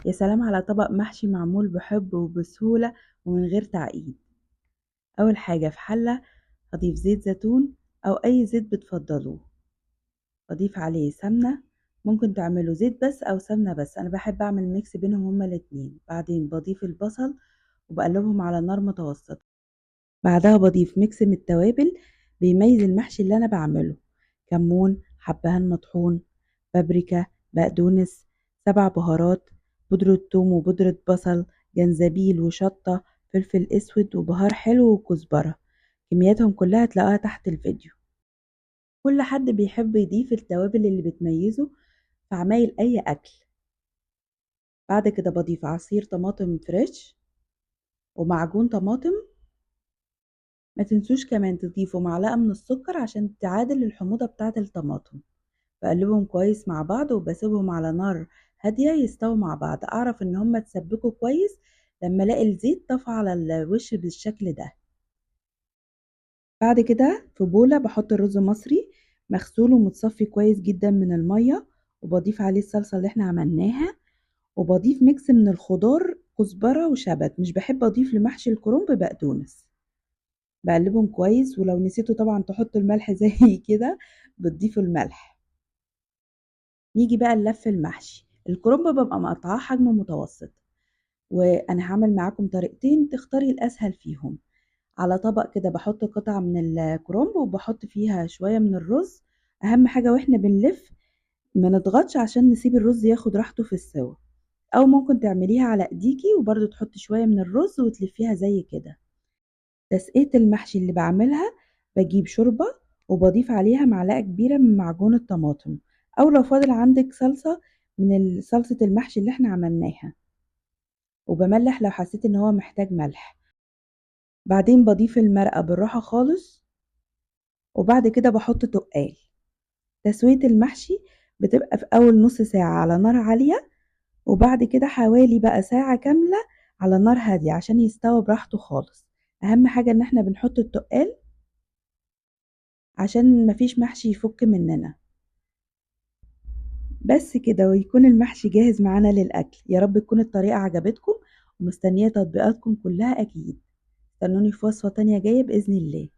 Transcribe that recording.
يا سلام على طبق محشي معمول بحب وبسهولة ومن غير تعقيد. أول حاجة في حلة هضيف زيت زيتون أو أي زيت بتفضلوه، بضيف عليه سمنة، ممكن تعملوا زيت بس أو سمنة بس، أنا بحب أعمل ميكس بينهم هما الاتنين. بعدين بضيف البصل وبقلبهم على نار متوسطة. بعدها بضيف ميكس من التوابل بيميز المحشي اللي أنا بعمله: كمون، حبهان مطحون، بابريكا، بقدونس، 7 بهارات، بودرة ثوم وبودرة بصل، جنزبيل وشطة، فلفل اسود وبهار حلو وكزبرة. كمياتهم كلها هتلاقوها تحت الفيديو. كل حد بيحب يضيف التوابل اللي بتميزه في عمايل اي اكل. بعد كده بضيف عصير طماطم فريش ومعجون طماطم. ما تنسوش كمان تضيفوا معلقة من السكر عشان تعادل الحموضة بتاعة الطماطم. بقلبهم كويس مع بعض وبسيبهم على نار هادية يستووا مع بعض. اعرف ان هما اتسبكوا كويس لما الاقي الزيت طفى على الوش بالشكل ده. بعد كده في بولة بحط الرز مصري مغسول ومتصفي كويس جدا من المية، وبضيف عليه الصلصة اللي احنا عملناها، وبضيف ميكس من الخضار كزبرة وشبت. مش بحب اضيف لمحشي الكرنب بقدونس. بقلبهم كويس، ولو نسيتوا طبعا تحطوا الملح زي كده بتضيفوا الملح. نيجي بقى للف المحشي. الكرنب ببقى مقطعاه حجم متوسط، وانا هعمل معاكم طريقتين تختاري الاسهل فيهم. على طبق كده بحط قطعة من الكرنب وبحط فيها شوية من الرز. اهم حاجة واحنا بنلف ما نضغطش عشان نسيب الرز ياخد راحته في السوا. او ممكن تعمليها على ايديكي وبرضو تحطي شوية من الرز وتلفيها زي كده. تسقية المحشي اللي بعملها: بجيب شوربة وبضيف عليها معلقة كبيرة من معجون الطماطم، او لو فاضل عندك صلصة من صلصة المحشي اللي احنا عملناها، وبملح لو حسيت ان هو محتاج ملح. بعدين بضيف المرقة بالراحة خالص، وبعد كده بحط تقال. تسوية المحشي بتبقى في اول نص ساعة على نار عالية، وبعد كده حوالي بقى ساعة كاملة على نار هادية عشان يستوى براحته خالص. اهم حاجة ان احنا بنحط التقال عشان مفيش محشي يفك مننا. بس كده ويكون المحشي جاهز معانا للأكل. يا رب تكون الطريقة عجبتكم، ومستنية تطبيقاتكم كلها أكيد. استنوني في وصفة تانية جاية بإذن الله.